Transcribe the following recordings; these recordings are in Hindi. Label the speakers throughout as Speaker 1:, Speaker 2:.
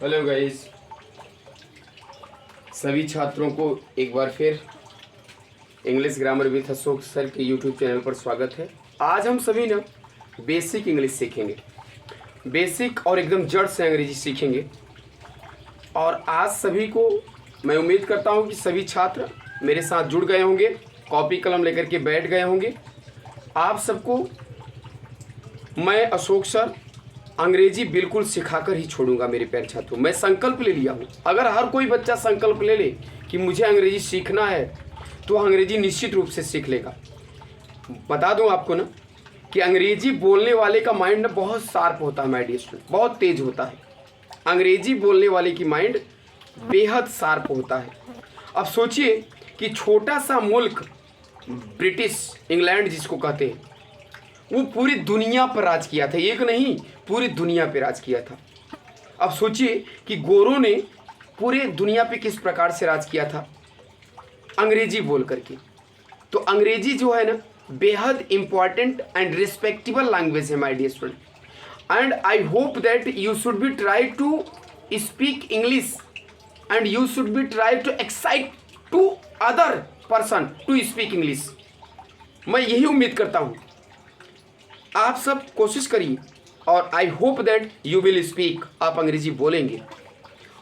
Speaker 1: हेलो गाइस, सभी छात्रों को एक बार फिर English grammar with Ashok sir के यूट्यूब चैनल पर स्वागत है। आज हम सभी ना बेसिक इंग्लिश सीखेंगे, बेसिक और एकदम जड़ से अंग्रेजी सीखेंगे। और आज सभी को मैं उम्मीद करता हूँ कि सभी छात्र मेरे साथ जुड़ गए होंगे, कॉपी कलम लेकर के बैठ गए होंगे। आप सबको मैं अशोक सर अंग्रेजी बिल्कुल सिखाकर ही छोड़ूंगा मेरे प्यारे छात्रों। मैं संकल्प ले लिया हूँ, अगर हर कोई बच्चा संकल्प ले ले कि मुझे अंग्रेजी सीखना है तो अंग्रेजी निश्चित रूप से सीख लेगा। बता दूं आपको ना कि अंग्रेजी बोलने वाले का माइंड ना बहुत शार्प होता है, माय डियर स्टूडेंट, बहुत तेज होता है। अंग्रेजी बोलने वाले की माइंड बेहद शार्प होता है। अब सोचिए कि छोटा सा मुल्क ब्रिटिश इंग्लैंड जिसको कहते हैं, वो पूरी दुनिया पर राज किया था, एक नहीं पूरी दुनिया पे राज किया था। अब सोचिए कि गोरों ने पूरे दुनिया पे किस प्रकार से राज किया था, अंग्रेजी बोल करके। तो अंग्रेजी जो है ना बेहद इंपॉर्टेंट एंड रिस्पेक्टेबल लैंग्वेज है my dear student. And I hope that you should be try to speak English and you should be try to excite to other person to speak English. मैं यही उम्मीद करता हूँ, आप सब कोशिश करिए और आई hope that you will speak, आप अंग्रेजी बोलेंगे।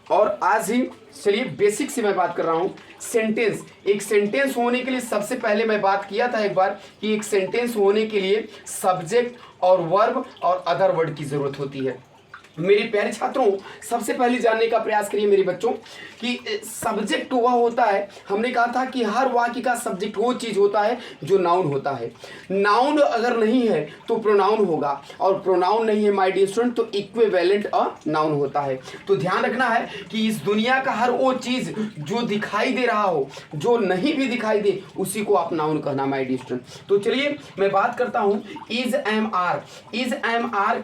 Speaker 1: और आज ही चलिए बेसिक से मैं बात कर रहा हूँ। सेंटेंस, एक सेंटेंस होने के लिए सबसे पहले मैं बात किया था एक बार कि एक सेंटेंस होने के लिए सब्जेक्ट और वर्ब और अदर वर्ड की ज़रूरत होती है। मेरे प्यारे छात्रों, सबसे पहले जानने का प्रयास करिए मेरे बच्चों कि सब्जेक्ट वह होता है, हमने कहा था कि हर वाक्य का सब्जेक्ट वो चीज़ होता है जो नाउन होता है। नाउन अगर नहीं है तो प्रोनाउन होगा, और प्रोनाउन नहीं है माय डियर स्टूडेंट तो इक्विवेलेंट अ नाउन होता है। तो ध्यान रखना है कि इस दुनिया का हर वो चीज़ जो दिखाई दे रहा हो, जो नहीं भी दिखाई दे, उसी को आप नाउन कहना माय डियर स्टूडेंट। तो चलिए मैं बात करता हूँ is M R. Is M R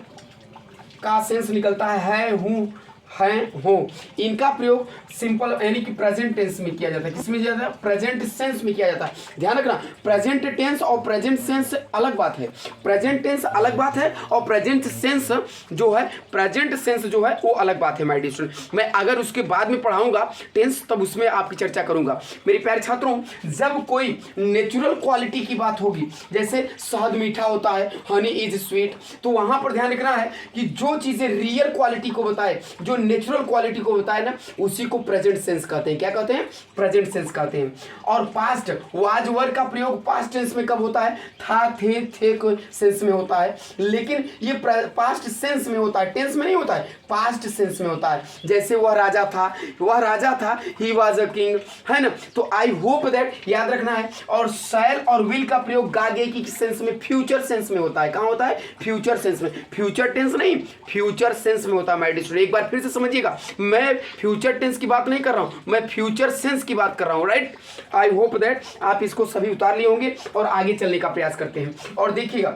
Speaker 1: का सेंस निकलता है हूँ, हैं, हो। इनका प्रयोग सिंपल यानी कि प्रेजेंट टेंस में किया जाता है। किसमें किया जाता है? प्रेजेंट सेंस में किया जाता है। ध्यान रखना, प्रेजेंट टेंस और प्रेजेंट सेंस अलग बात है। प्रेजेंट टेंस अलग बात है और प्रेजेंट सेंस जो है, प्रेजेंट सेंस जो है वो अलग बात है माय डियर स्टूडेंट। मैं अगर उसके बाद में पढ़ाऊंगा टेंस तब उसमें आपकी चर्चा करूंगा। मेरे प्यारे छात्रों, जब कोई नेचुरल क्वालिटी की बात होगी, जैसे शहद मीठा होता है, हनी इज स्वीट, तो वहां पर ध्यान रखना है कि जो चीजें रियल क्वालिटी को बताए, जो नेचुरल क्वालिटी को बताए ना, उसी को प्रेजेंट सेंस कहते हैं। क्या कहते हैं? प्रेजेंट सेंस कहते हैं। और पास्ट वाज वर का प्रयोग पास्ट टेंस में कब होता है? था, थे को सेंस में होता है, लेकिन ये पास्ट सेंस में होता है, टेंस में नहीं होता है, पास्ट सेंस में होता है। जैसे वह राजा था, वह राजा था, ही वाज अ किंग, है ना। तो आई होप दैट याद रखना है। और शैल और विल का प्रयोग गागे की सेंस में, फ्यूचर सेंस में होता है। कहाँ होता है? फ्यूचर सेंस में, फ्यूचर टेंस नहीं, फ्यूचर सेंस में होता है माय डियर स्टूडेंट। एक बार फिर से समझिएगा, मैं फ्यूचर टेंस की बात नहीं कर रहा हूं, मैं फ्यूचर सेंस की बात कर रहा हूं, राइट। आई होप दैट आप इसको सभी उतार लिए होंगे और आगे चलने का प्रयास करते हैं। और देखिएगा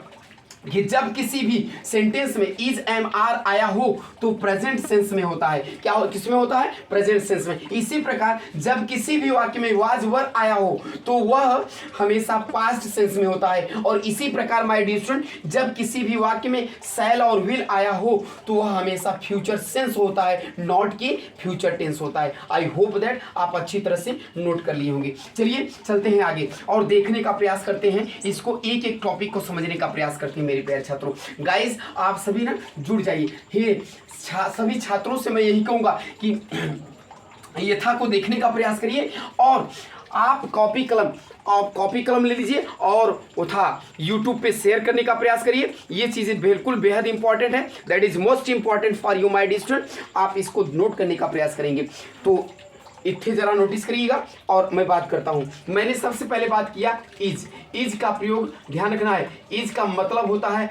Speaker 1: कि जब किसी भी सेंटेंस में इज एम आर आया हो तो प्रेजेंट सेंस में होता है। क्या किसमें होता है? प्रेजेंट सेंस में। इसी प्रकार जब किसी भी वाक्य में वाज वर आया हो तो वह हमेशा पास्ट सेंस में होता है। और इसी प्रकार माय डियर स्टूडेंट, जब किसी भी वाक्य में शैल और विल आया हो तो वह हमेशा फ्यूचर सेंस होता है, नॉट कि फ्यूचर टेंस होता है। आई होप दैट आप अच्छी तरह से नोट कर लिए होंगे। चलिए चलते हैं आगे और देखने का प्रयास करते हैं, इसको एक एक टॉपिक को समझने का प्रयास करते हैं मेरे प्यारे छात्रों। गाइस आप सभी ना जुड़ जाइए। हे सभी छात्रों से मैं यही कहूंगा कि यथा को देखने का प्रयास करिए और आप कॉपी कलम ले लीजिए और उठा यूट्यूब पे शेयर करने का प्रयास करिए। ये चीज़ें बिल्कुल बेहद इंपॉर्टेंट है, that is most important for you my dear student. आप इसको नोट करने का प्रयास करेंगे तो इतने जरा नोटिस करिएगा। और मैं बात करता हूं, मैंने सबसे पहले बात किया इज का प्रयोग ध्यान रखना है। इज का मतलब होता है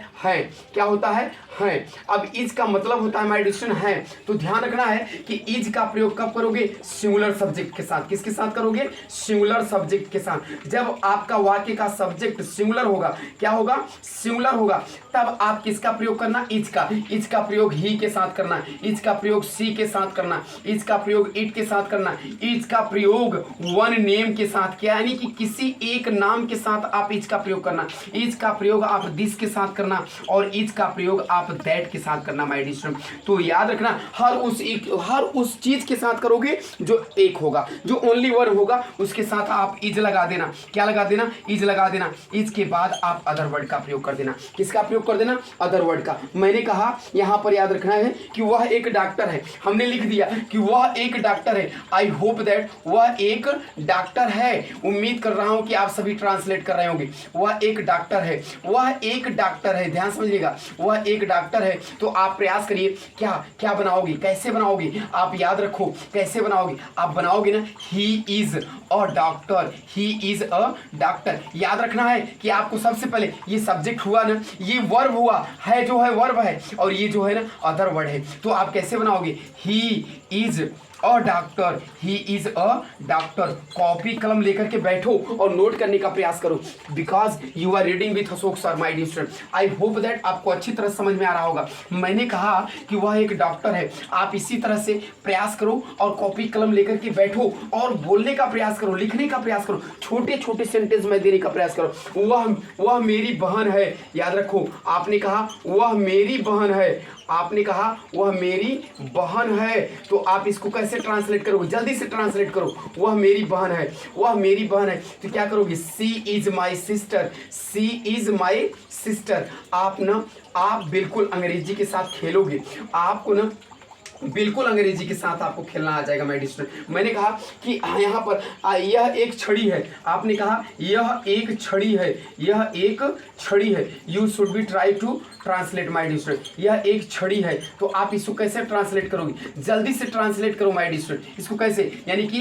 Speaker 1: क्या होता है? है। अब इज का मतलब होता है माय डियर स्टूडेंट है, तो ध्यान रखना है कि इज का प्रयोग कब करोगे? सिंगुलर सब्जेक्ट के साथ। किसके साथ करोगे? सिंगुलर सब्जेक्ट के साथ। जब आपका वाक्य का सब्जेक्ट सिंगुलर होगा, क्या होगा? सिंगुलर होगा, तब आप किसका प्रयोग करना? इज का। इज का प्रयोग ही के साथ करना, इज का प्रयोग सी के साथ करना, इज का प्रयोग इट के साथ करना, इज का प्रयोग वन नेम के साथ, क्या यानी कि किसी एक नाम के साथ आप इज का प्रयोग करना, इज का प्रयोग आप दिस के साथ करना और इज का प्रयोग आप दैट के साथ करना माय डियर स्टूडेंट। तो याद रखना हर उस चीज के साथ करोगे जो एक होगा, जो ओनली वन होगा उसके साथ आप इज लगा देना। क्या लगा देना? इज लगा देना। इज के बाद आप अदर वर्ड का प्रयोग कर देना। किसका प्रयोग कर देना? अदर वर्ड का। मैंने कहा यहां पर याद रखना है कि वह एक डॉक्टर है, हमने लिख दिया कि वह एक डॉक्टर है। आई होप दैट वह एक डॉक्टर है। उम्मीद कर रहा हूं कि आप सभी ट्रांसलेट कर रहे होंगे। वह एक डॉक्टर है, वह एक डॉक्टर है, ध्यान समझिएगा, वह एक डॉक्टर है। तो आप प्रयास करिए, क्या क्या बनाओगे, कैसे बनाओगे? आप याद रखो कैसे बनाओगे। आप बनाओगे ना he is a doctor, he is a doctor. याद रखना है कि आपको सबसे पहले ये सब्जेक्ट हुआ ना, ये वर्ब हुआ है, जो है वर्ब है, और ये जो है ना अदर वर्ड है। तो आप कैसे बनाओगे? He is a doctor, he is a doctor. Copy कलम लेकर के बैठो और नोट करने का प्रयास करो, because you are reading with Ashok sir my dear student. I hope that आपको अच्छी तरह समझ में आ रहा होगा। मैंने कहा कि वह एक डॉक्टर है। आप इसी तरह से प्रयास करो और कॉपी कलम लेकर के बैठो और बोलने का प्रयास करो, लिखने का प्रयास करो, छोटे छोटे सेंटेंस में देने का प्रयास करो। वह मेरी बहन है। याद रखो, आपने कहा वह मेरी बहन है, आपने कहा वह मेरी बहन है। तो आप इसको कैसे ट्रांसलेट करोगे? जल्दी से ट्रांसलेट करो। वह मेरी बहन है, वह मेरी बहन है। तो क्या करोगे? She is my sister, she is my sister. आप बिल्कुल अंग्रेजी के साथ खेलोगे, आपको ना बिल्कुल अंग्रेजी के साथ आपको खेलना आ जाएगा माय डियर स्टूडेंट। मैंने कहा कि यहाँ पर यह एक छड़ी है, आपने कहा यह एक छड़ी है, यह एक छड़ी है। You should be try to translate my dear student. यह एक छड़ी है। तो आप इसको कैसे ट्रांसलेट करोगे? जल्दी से ट्रांसलेट करो माय डियर स्टूडेंट। इसको कैसे? यानी कि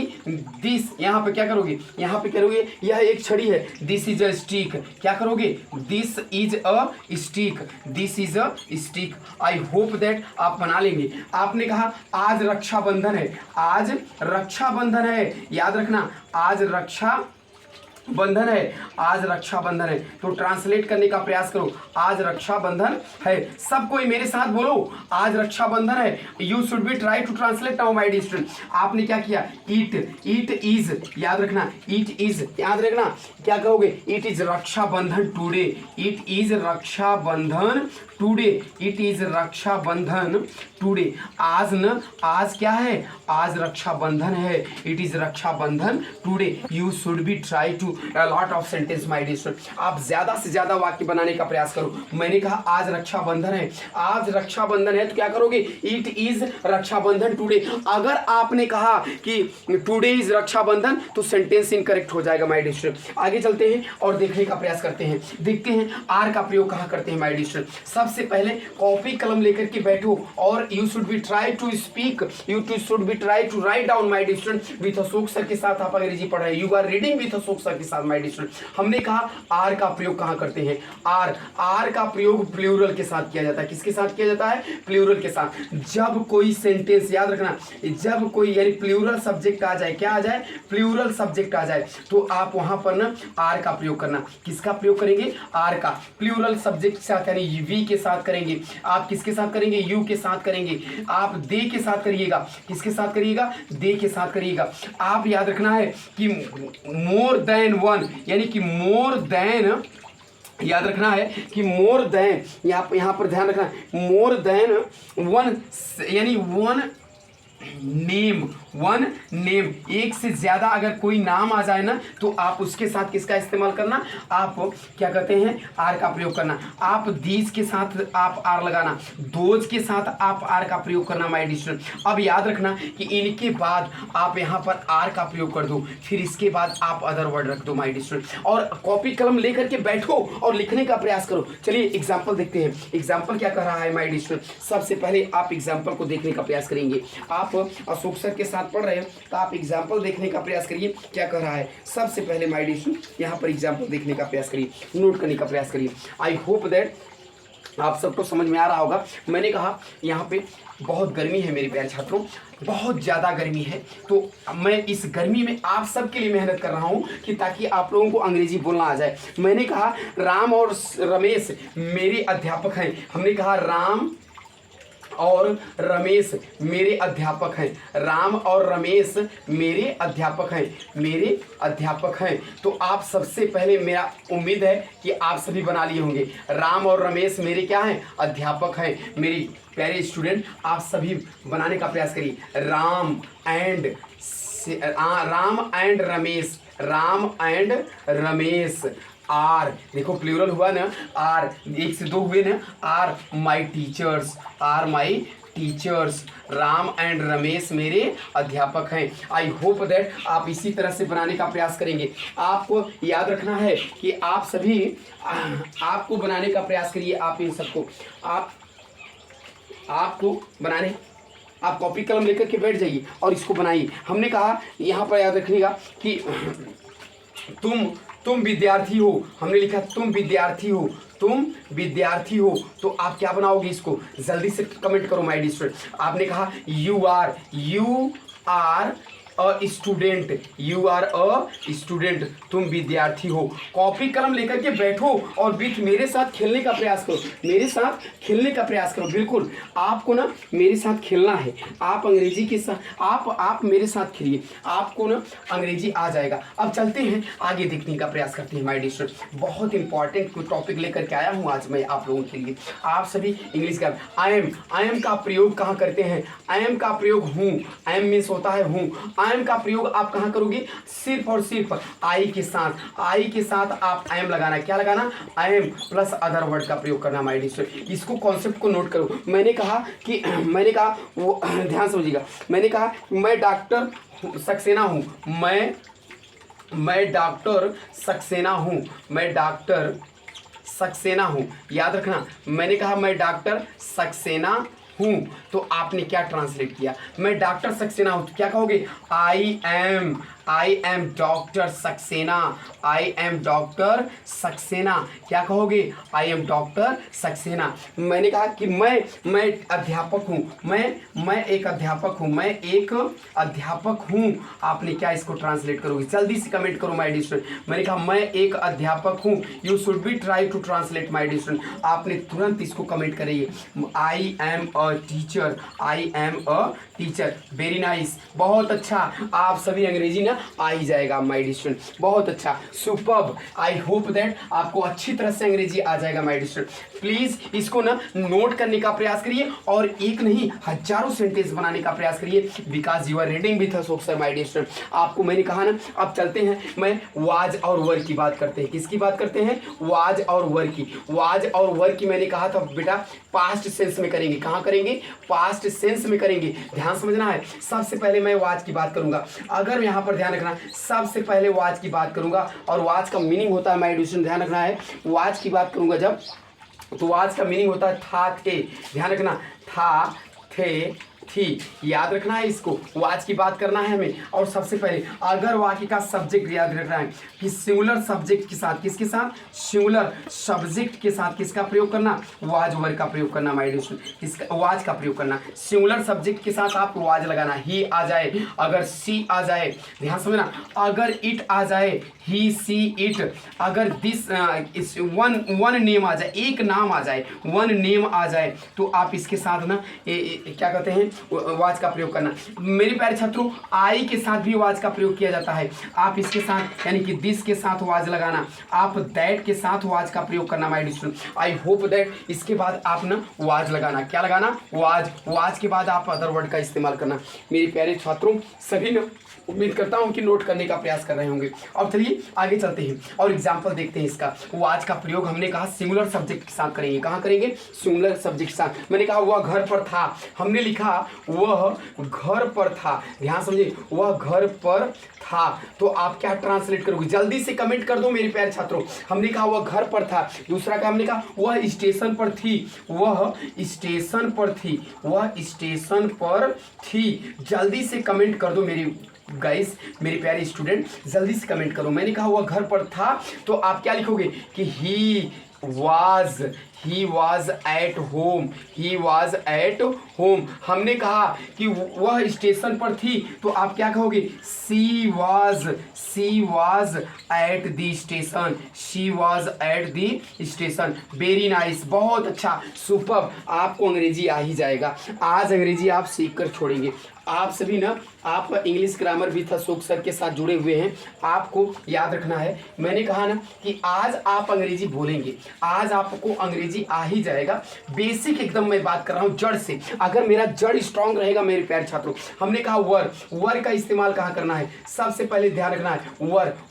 Speaker 1: दिस, यहाँ पे क्या करोगे? यहाँ पे करोगे यह एक छड़ी है, दिस इज अ स्टिक। क्या करोगे? This is a stick, this is a stick. I hope that आप बना लेंगे। आपने कहा आज रक्षाबंधन है, आज रक्षाबंधन है। याद रखना आज रक्षाबंधन है, आज रक्षाबंधन है। तो ट्रांसलेट करने का प्रयास करो, आज रक्षाबंधन है। सब कोई मेरे साथ बोलो, आज रक्षाबंधन है। You should be try to translate now my dear student. आपने क्या किया? इट इज, याद रखना इट इज, याद रखना क्या कहोगे? It is Rakshabandhan today, it is Rakshabandhan today, it is Rakshabandhan today. आज न, आज क्या है? आज रक्षाबंधन है, it is Rakshabandhan today. You should be try to lot of sentence my dear student. आप ज्यादा से ज्यादा वाक्य बनाने का प्रयास करो। मैंने कहा आज रक्षाबंधन है, आज रक्षाबंधन है। तो क्या करोगे? It is Rakshabandhan today. अगर आपने कहा कि टुडे इज रक्षाबंधन तो सेंटेंस इनकरेक्ट हो जाएगा माय डियर स्टूडेंट। आगे चलते हैं और देखने का प्रयास करते हैं, देखते हैं आर का प्रयोग कहाँ करते हैं माय डियर स्टूडेंट। सबसे पहले कॉपी कलम लेकर के बैठो और you should be try to speak, you should be try to write down my dear student. With Ashok sir के साथ आप अंग्रेजी पढ़ रहे हैं, you are reading with Ashok sir के साथ माय डियर स्टूडेंट। हमने कहा आर का प्रयोग कहाँ करते हैं? आर का प्रयोग प्लूरल के साथ किया जाता है। किसके साथ किया जाता है? प्लूरल के साथ। जब कोई सेंटेंस, याद रखना, जब कोई यानी प्लूरल सब्जेक्ट आ जाए, क्या आ जाए? प्लूरल सब्जेक्ट आ जाए, तो आप वहां पर ना आर का प्रयोग करना। किसका प्रयोग करेंगे? आर का। प्लूरल सब्जेक्ट के साथ यानी वी के साथ करेंगे। आप किसके साथ करेंगे? यू के साथ करेंगे। आप दे के साथ करिएगा। किसके साथ करिएगा? दे के साथ करिएगा। आप याद रखना है कि मोर देन वन, यानी कि मोर देन, याद रखना है कि मोर देन, यहाँ पर ध्यान रखना, मोर देन वन यानी वन नेम, वन नेम, एक से ज्यादा अगर कोई नाम आ जाए ना तो आप उसके साथ किसका इस्तेमाल करना? आप क्या कहते हैं? आर का प्रयोग करना। आप दीज के साथ आप आर लगाना, दोज के साथ आप आर का प्रयोग करना माय डियर स्टूडेंट। अब याद रखना कि इनके बाद आप यहाँ पर आर का प्रयोग कर दो, फिर इसके बाद आप अदर वर्ड रख दो माय डियर स्टूडेंट। और कॉपी कलम लेकर के बैठो और लिखने का प्रयास करो। चलिए एग्जाम्पल देखते हैं, एग्जाम्पल क्या कह रहा है माय डियर स्टूडेंट। सबसे पहले आप एग्जाम्पल को देखने का प्रयास करेंगे। आप अशोक सर के साथ पढ़ रहे हैं तो आप एग्जाम्पल देखने का प्रयास करिए क्या कह रहा है। सबसे पहले माय डियर स्टूडेंट यहाँ पर एग्जाम्पल देखने का प्रयास करिए, नोट करने का प्रयास करिए। आई होप दैट आप सबको समझ में आ रहा होगा। मैंने कहा यहाँ पे बहुत गर्मी है मेरे प्यारे छात्रों, बहुत ज़्यादा गर्मी है। तो मैं इस गर्मी में आप सबके लिए मेहनत कर रहा हूँ कि ताकि आप लोगों को अंग्रेजी बोलना आ जाए। मैंने कहा राम और रमेश मेरे अध्यापक हैं। हमने कहा राम और रमेश मेरे अध्यापक हैं। राम और रमेश मेरे अध्यापक हैं, मेरे अध्यापक हैं। तो आप सबसे पहले, मेरा उम्मीद है कि आप सभी बना लिए होंगे। राम और रमेश मेरे क्या हैं? अध्यापक हैं। मेरी प्यारे स्टूडेंट, आप सभी बनाने का प्रयास करिए। Ram and Ramesh, Ram and Ramesh. Are, देखो प्लूरल हुआ ना, आर एक से दो हुए ना, are my teachers, are my teachers. Ram and Ramesh मेरे अध्यापक हैं। आई होप दैट आप इसी तरह से बनाने का प्रयास करेंगे। आपको याद रखना है कि आप सभी आपको बनाने का प्रयास करिए। आप इन सबको आपको बनाने, आप कॉपी कलम लेकर के बैठ जाइए और इसको बनाइए। हमने कहा यहाँ पर याद रखिएगा कि तुम विद्यार्थी हो, हमने लिखा तुम विद्यार्थी हो, तुम विद्यार्थी हो। तो आप क्या बनाओगे? इसको जल्दी से कमेंट करो माय डियर स्टूडेंट। आपने कहा you are a student, you are a student, तुम विद्यार्थी हो। कॉपी कलम लेकर के बैठो और विथ मेरे साथ खेलने का प्रयास करो, मेरे साथ खेलने का प्रयास करो। बिल्कुल आपको ना मेरे साथ खेलना है। आप अंग्रेजी के साथ आप मेरे साथ खेलिए, आपको ना अंग्रेजी आ जाएगा। अब चलते हैं आगे, देखने का प्रयास करते हैं माय डियर स्टूडेंट। बहुत इंपॉर्टेंट कोई टॉपिक लेकर के आया हूँ आज मैं आप लोगों के लिए। आप सभी इंग्लिश का आई एम का प्रयोग कहाँ करते हैं? आई एम का प्रयोग हूँ, आई एम मीन्स होता है हूँ। आई एम का प्रयोग आप कहाँ करोगे? सिर्फ और सिर्फ आई के साथ, आई के साथ आप आई एम लगाना। क्या लगाना? I am plus other word का प्रयोग करना माय डियर स्टूडेंट। इसको कॉन्सेप्ट को नोट करो। मैंने कहा वो ध्यान समझिएगा। मैंने कहा मैं डॉक्टर सक्सेना हूँ, मैं डॉक्टर सक्सेना हूँ, मैं डॉक्टर सक्सेना हूँ। याद रखना, मैंने कहा मैं डॉक्टर सक्सेना हूँ। तो आपने क्या ट्रांसलेट किया? मैं डॉक्टर सक्सेना हूँ, तो क्या कहोगे? I am doctor Saxena, I am doctor Saxena. क्या कहोगे? I am doctor Saxena. मैंने कहा कि मैं अध्यापक हूँ, मैं एक अध्यापक हूँ, मैं एक अध्यापक हूँ। आपने क्या इसको ट्रांसलेट करोगे? जल्दी से कमेंट करो माय डियर स्टूडेंट। मैंने कहा मैं एक अध्यापक हूँ। You should be try to translate my dear student. आपने तुरंत इसको कमेंट करिए। I am a teacher, I am a teacher. Very nice, बहुत अच्छा। आप सभी अंग्रेजी ना आ ही जाएगा माय डियर स्टूडेंट, बहुत अच्छा, सुपर्ब। आई होप दैट आपको अच्छी तरह से अंग्रेजी आ जाएगा माय डियर स्टूडेंट। प्लीज इसको ना नोट करने का प्रयास करिए और एक नहीं हजारों सेंटेंस बनाने का प्रयास करिए, because you are reading with us sir my dear student. आपको मैंने कहा ना। अब चलते हैं, मैं वाज और वर की बात करते हैं। किसकी बात करते हैं? वाज और वर की। वाज और वर की मैंने कहा था बेटा पास्ट सेंस में करेंगे। कहाँ करेंगे? पास्ट सेंस में करेंगे। ध्यान समझना है। सबसे पहले मैं वाज की बात करूंगा। अगर यहाँ पर ध्यान रखना, सबसे पहले वाज की बात करूंगा और वाज का मीनिंग होता है माय डियर स्टूडेंट, ध्यान रखना है। वाज की बात करूंगा जब, तो वाज का मीनिंग होता है था, थे। ध्यान रखना, था, थे, थी। याद रखना है इसको। वाज की बात करना है हमें। और सबसे पहले अगर वाक्य का सब्जेक्ट याद रखना है कि सिंगुलर सब्जेक्ट के साथ, किसके साथ? सिंगुलर सब्जेक्ट के साथ किसका प्रयोग करना? वाज वर्ड का प्रयोग करना माय डियर स्टूडेंट। किसका? वाज का प्रयोग करना। सिंगुलर सब्जेक्ट के साथ आपको वाज लगाना। ही आ जाए, अगर सी आ जाए, ध्यान समझना, अगर इट आ जाए, ही, सी, इट, अगर दिस वन नेम आ जाए, एक नाम आ जाए, वन नेम आ जाए, तो आप इसके साथ ना क्या कहते हैं? वाज का प्रयोग करना। मेरे प्यारे छात्रों, आई के साथ भी वाज का प्रयोग किया जाता है। आप इसके साथ यानी कि दिस के साथ वाज लगाना, आप दैट के साथ वाज का प्रयोग करना my dear student. I hope that इसके बाद आप ना वाज लगाना। क्या लगाना? वाज। वाज के बाद आप अदर वर्ड का इस्तेमाल करना। मेरे प्यारे छात्रों, सभी ना उम्मीद करता हूं कि नोट करने का प्रयास कर रहे होंगे। अब चलिए आगे चलते हैं और एग्जाम्पल देखते हैं इसका। वाज का प्रयोग हमने कहा सिंगुलर सब्जेक्ट के साथ करेंगे। कहाँ करेंगे? सिंगुलर सब्जेक्ट के साथ। मैंने कहा वह घर पर था, हमने लिखा वह घर पर था। ध्यान समझिए, वह घर पर था। तो आप क्या ट्रांसलेट करोगे? जल्दी से कमेंट कर दो मेरे प्यारे छात्रों। हमने कहा वह घर पर था। दूसरा का हमने कहा वह स्टेशन पर थी, वह स्टेशन पर थी, वह स्टेशन पर थी। जल्दी से कमेंट कर दो मेरी गाइस, मेरे प्यारे स्टूडेंट, जल्दी से कमेंट करो। मैंने कहा वह घर पर था, तो आप क्या लिखोगे कि he he was at home, he was at home. हमने कहा कि वह स्टेशन पर थी, तो आप क्या कहोगे, she was at the station, she was at the station. Very nice, बहुत अच्छा, सुपर। आपको अंग्रेजी आ ही जाएगा, आज अंग्रेजी आप सीख कर छोड़ेंगे। आप सभी ना, आप English grammar with Ashok sir के साथ जुड़े हुए हैं। आपको याद रखना है, मैंने कहा ना कि आज आप अंग्रेजी बोलेंगे, आज आपको अंग्रेजी आ ही जाएगा। बेसिक एकदम मैं बात कर रहा हूँ जड़ से। अगर मेरा जड़ स्ट्रांग रहेगा मेरे प्यारे छात्रों, हमने कहा वर का इस्तेमाल कहाँ करना है, सबसे पहले ध्यान रखना है,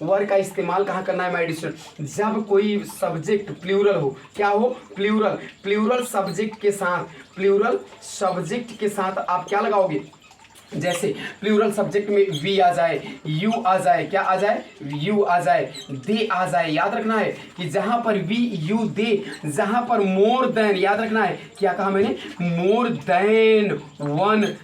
Speaker 1: वर का इस्तेमाल कहाँ करना है माय डियर स्टूडेंट, जब कोई सब्जेक्ट प्लूरल हो। क्या हो, प्लूरल सब्जेक्ट के साथ, प्लूरल सब्जेक्ट के साथ आप क्या लगाओगे, जैसे प्लूरल सब्जेक्ट में वी आ जाए, यू आ जाए, क्या आ जाए, यू आ जाए, दे आ जाए। याद रखना है कि जहां पर वी यू दे, जहां पर मोर देन, याद रखना है, क्या कहा मैंने, मोर देन वन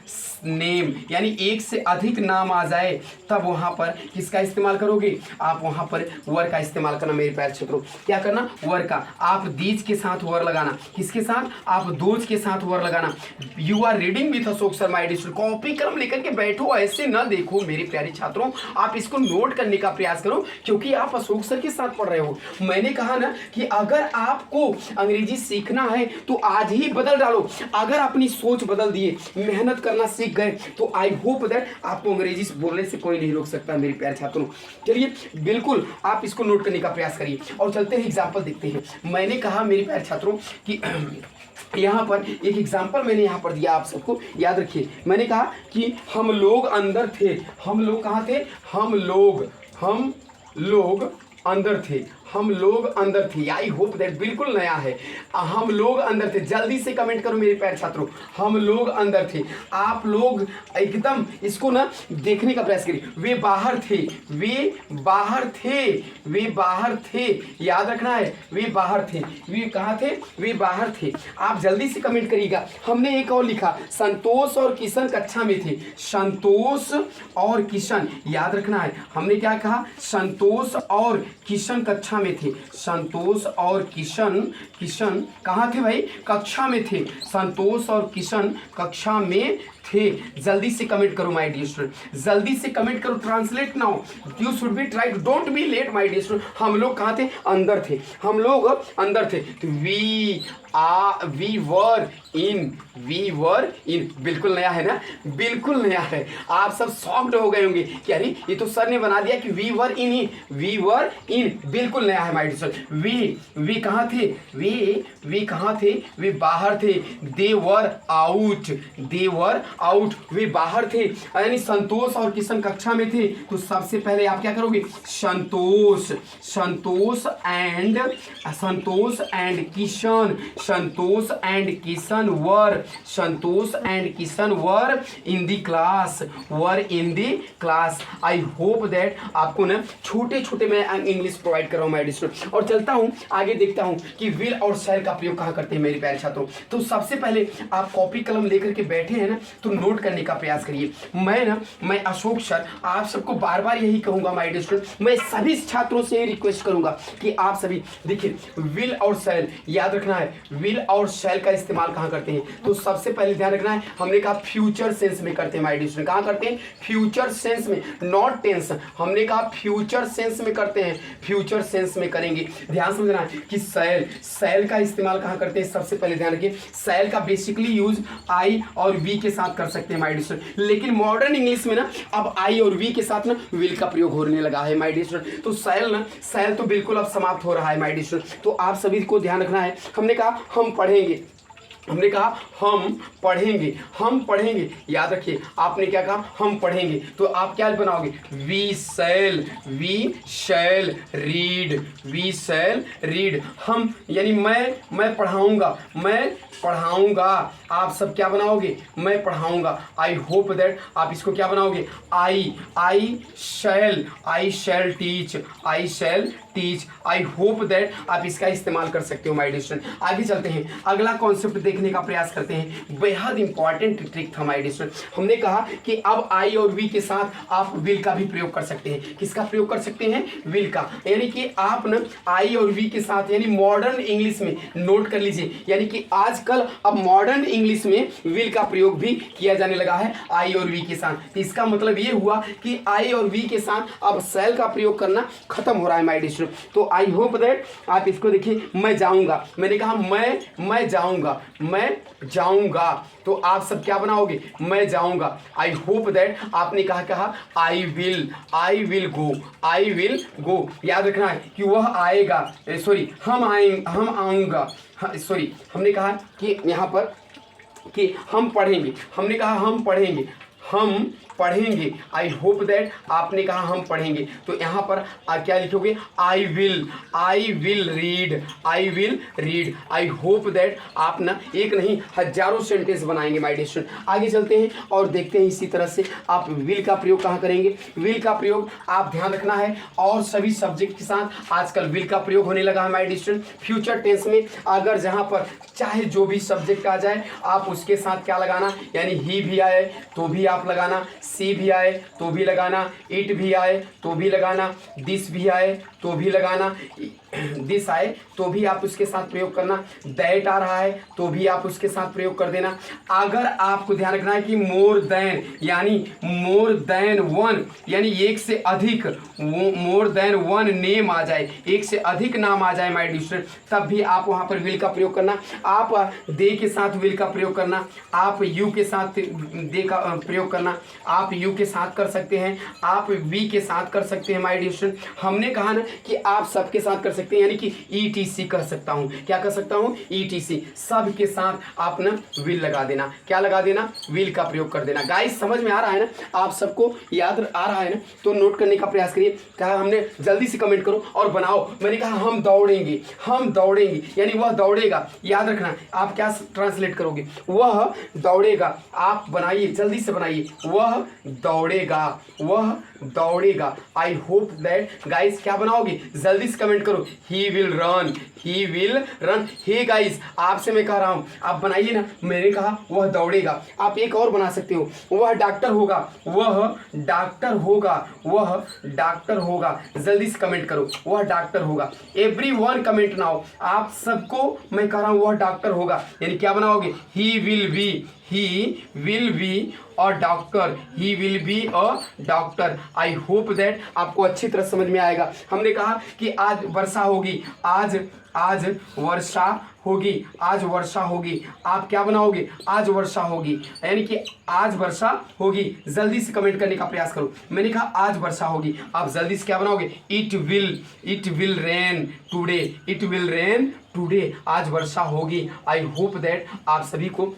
Speaker 1: नेम, यानी एक से अधिक नाम आ जाए, तब वहां पर किसका इस्तेमाल करोगे, आप वहां पर वर का इस्तेमाल करना मेरे प्यारे छात्रों। क्या करना, वर का। आप दीज के साथ वर लगाना, किसके साथ, आप दोज के साथ वर लगाना। You are reading with Ashok sir my dear, copy कलम लेकर के बैठो, ऐसे ना देखो मेरे प्यारे छात्रों, आप इसको नोट करने का प्रयास करो, क्योंकि आप अशोक सर के साथ पढ़ रहे हो। मैंने कहा ना कि अगर आपको अंग्रेजी सीखना है तो आज ही बदल डालो। अगर अपनी सोच बदल दिए, मेहनत करना सीख गए, तो आई होप दैट आपको अंग्रेजी बोलने से कोई नहीं रोक सकता मेरे प्यारे छात्रों। चलिए बिल्कुल आप इसको नोट करने का प्रयास करिए और चलते हैं एग्जाम्पल देखते हैं। मैंने कहा मेरे प्यारे छात्रों कि यहाँ पर एक एग्जाम्पल मैंने यहाँ पर दिया, आप सबको याद रखिए। मैंने कहा कि हम लोग अंदर थे, हम लोग कहाँ थे, हम लोग अंदर थे, हम लोग अंदर थे। आई होप दैट बिल्कुल नया है, हम लोग अंदर थे। जल्दी से कमेंट करो मेरे प्यारे छात्रों, हम लोग अंदर थे। आप लोग एकदम इसको ना देखने का प्रयास करिए। वे बाहर थे, वे बाहर थे, वे बाहर थे। याद रखना है, वे बाहर थे, वे कहाँ थे, वे बाहर थे। आप जल्दी से कमेंट करिएगा। हमने एक और लिखा, संतोष और किशन कक्षा में थे, संतोष और किशन। याद रखना है, हमने क्या कहा, संतोष और किशन कक्षा में थे, संतोष और किशन कहाँ थे भाई, कक्षा में थे, संतोष और किशन कक्षा में थे। जल्दी से कमेंट करो माय डियर स्टूडेंट, जल्दी से कमेंट करो, translate now, you should be try, don't be late my dear student. हम लोग कहाँ थे, अंदर थे, हम लोग अंदर थे। तो वी वर इन, बिल्कुल नया है ना, बिल्कुल नया है। आप सब शॉक्ड हो गए होंगे कि अरे ये तो सर ने बना दिया कि we were in he, we were इन, बिल्कुल नया है माय डियर स्टूडेंट। वे कहाँ थे, वे कहाँ थे, वे बाहर थे। दे वर आउट, वे बाहर थे। यानी संतोष और किशन कक्षा में थे, तो सबसे पहले आप क्या करोगे, Santosh and Kishan were in the class, I hope that आपको ना छोटे छोटे मैं इंग्लिश प्रोवाइड कर रहा हूँ माय डियर स्टूडेंट। और चलता हूँ आगे, देखता हूँ कि विल और शैल का प्रयोग कहाँ करते हैं मेरे प्यारे छात्रों। तो सबसे पहले आप कॉपी कलम लेकर के बैठे हैं ना, तो नोट करने का प्रयास करिए। मैं अशोक सर आप सबको बार बार यही कहूंगा माय डियर स्टूडेंट, मैं सभी छात्रों से रिक्वेस्ट करूंगा कि आप सभी देखिए, विल और शैल याद रखना है, विल और शैल का इस्तेमाल कहाँ करते हैं। तो सबसे पहले ध्यान रखना है, हमने कहा फ्यूचर सेंस में करते हैं माय डियर स्टूडेंट। कहाँ करते हैं, फ्यूचर सेंस में, नॉट टेंस। हमने कहा फ्यूचर सेंस में करते हैं, फ्यूचर सेंस में करेंगे। ध्यान समझना है कि शैल का इस्तेमाल कहाँ करते हैं। सबसे पहले ध्यान रखिए, शैल का बेसिकली यूज आई और वी के साथ कर सकते हैं माय डियर स्टूडेंट, लेकिन मॉडर्न इंग्लिश में ना अब आई और वी के साथ ना विल का प्रयोग होने लगा है माय डियर स्टूडेंट। तो शैल तो बिल्कुल अब समाप्त हो रहा है माय डियर स्टूडेंट। तो आप सभी को ध्यान रखना है। हमने कहा हम पढ़ेंगे, हमने कहा हम पढ़ेंगे, याद रखिए। आपने क्या कहा, हम पढ़ेंगे, तो आप क्या बनाओगे, वी शैल रीड। हम यानी मैं पढ़ाऊंगा, आप सब क्या बनाओगे, मैं पढ़ाऊंगा। आई होप दैट आप इसको क्या बनाओगे, आई शैल टीच। आई होप दैट आप इसका इस्तेमाल कर सकते हो माय डियर स्टूडेंट। आगे चलते हैं, अगला कॉन्सेप्ट देखने का प्रयास करते हैं। बेहद इंपॉर्टेंट ट्रिक था माय डियर स्टूडेंट। हमने कहा कि अब आई और वी के साथ आप विल का भी प्रयोग कर सकते हैं। किसका प्रयोग कर सकते हैं? विल का। यानी कि आप न आई और वी के साथ, यानी मॉडर्न इंग्लिश में नोट कर लीजिए, यानी कि आजकल अब मॉडर्न इंग्लिश में विल का प्रयोग भी किया जाने लगा है आई और वी के साथ। तो इसका मतलब ये हुआ कि आई और वी के साथ अब शैल का प्रयोग करना खत्म हो रहा है माय डियर स्टूडेंट। तो आई होप दैट आप इसको देखिए, मैं जाऊंगा, मैंने कहा मैं जाऊंगा, मैं जाऊंगा, तो आप सब क्या बनाओगे? मैं जाऊंगा। आई होप दैट आपने कहा I will go, I will go. याद रखना है कि वह आएगा, सॉरी हम आऊंगा, सॉरी हमने कहा कि यहाँ पर कि हम पढ़ेंगे, हमने कहा हम पढ़ेंगे। आई होप दैट आपने कहा हम पढ़ेंगे, तो यहाँ पर क्या लिखोगे? I will read, I will read. I hope that आप ना एक नहीं हजारों सेंटेंस बनाएंगे माय डियर स्टूडेंट। आगे चलते हैं और देखते हैं इसी तरह से आप विल का प्रयोग कहाँ करेंगे। विल का प्रयोग आप ध्यान रखना है, और सभी सब्जेक्ट के साथ आजकल विल का प्रयोग होने लगा है my dear student. Future tense में अगर जहाँ पर चाहे जो भी सब्जेक्ट आ जाए आप उसके साथ क्या लगाना, यानी ही भी आए तो भी आप लगाना, सी भी आए तो भी लगाना, इट भी आए तो भी लगाना, दिस भी आए तो भी लगाना, दिस आए तो भी आप उसके साथ प्रयोग करना, दैट आ रहा है तो भी आप उसके साथ प्रयोग कर देना। अगर आपको ध्यान रखना है कि मोर देन, यानी मोर देन वन, यानी एक से अधिक, मोर देन वन नेम आ जाए, एक से अधिक नाम आ जाए माय डियर स्टूडेंट, तब भी आप वहां पर विल का प्रयोग करना। आप दे के साथ विल का प्रयोग करना, आप यू के साथ दे का प्रयोग करना, आप यू के साथ कर सकते हैं, आप वी के साथ कर सकते हैं माय डियर स्टूडेंट। हमने कहा ना कि आप सबके साथ कर सकते हैं, यानी कि ETC कर सकता हूं। क्या कर सकता हूं? ETC। सब के साथ आप ना विल लगा देना। क्या लगा देना? विल का प्रयोग कर देना। गाइस समझ में आ रहा है ना? आप सबको याद आ रहा है ना? तो नोट करने का प्रयास करिए। कहा हमने, जल्दी से कमेंट करो और बनाओ। मैंने कहा हम दौड़ेंगे, हम दौड़ेंगे, यानी वह दौड़ेगा। याद रखना आप क्या ट्रांसलेट करोगे? वह दौड़ेगा। आप बनाइए, जल्दी से बनाइए, वह दौड़ेगा, वह दौड़ेगा। आई होप दैट गाइस क्या बनाओगे? जल्दी से कमेंट करो। He will run, he will run. Hey guys आपसे मैं कह रहा हूं आप बनाइए ना। मैंने कहा वह दौड़ेगा, आप एक और बना सकते हो, वह डॉक्टर होगा, वह डॉक्टर होगा, वह डॉक्टर होगा। जल्दी से कमेंट करो, वह डॉक्टर होगा। Everyone comment now. आप सबको मैं कह रहा हूं वह डॉक्टर होगा, यानी क्या बनाओगे? He will be, he will be और doctor, he will be a doctor. I hope that आपको अच्छी तरह समझ में आएगा। हमने कहा कि आज वर्षा होगी, आज वर्षा होगी, आज वर्षा होगी। आप क्या बनाओगे? आज वर्षा होगी, यानी कि आज वर्षा होगी। जल्दी से कमेंट करने का प्रयास करो। मैंने कहा आज वर्षा होगी, आप जल्दी से क्या बनाओगे? It will rain today, it will rain today. आज वर्षा होगी। आई होप दैट आप सभी को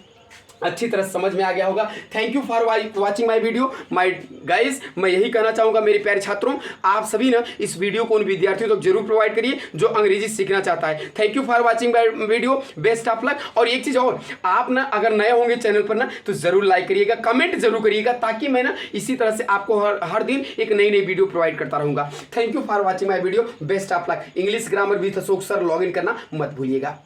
Speaker 1: अच्छी तरह समझ में आ गया होगा। Thank you for watching my video my guys. मैं यही कहना चाहूँगा मेरे प्यारे छात्रों, आप सभी ना इस वीडियो को उन विद्यार्थियों तक जरूर प्रोवाइड करिए जो अंग्रेजी सीखना चाहता है। Thank you for watching my video, best of luck. और एक चीज़ और, आप ना अगर नए होंगे चैनल पर ना तो ज़रूर लाइक करिएगा, कमेंट जरूर करिएगा, ताकि मैं ना इसी तरह से आपको हर दिन एक नई वीडियो प्रोवाइड करता रहूँगा। Thank you for watching my video, best of luck. English grammar with Ashok sir log in करना मत भूलिएगा।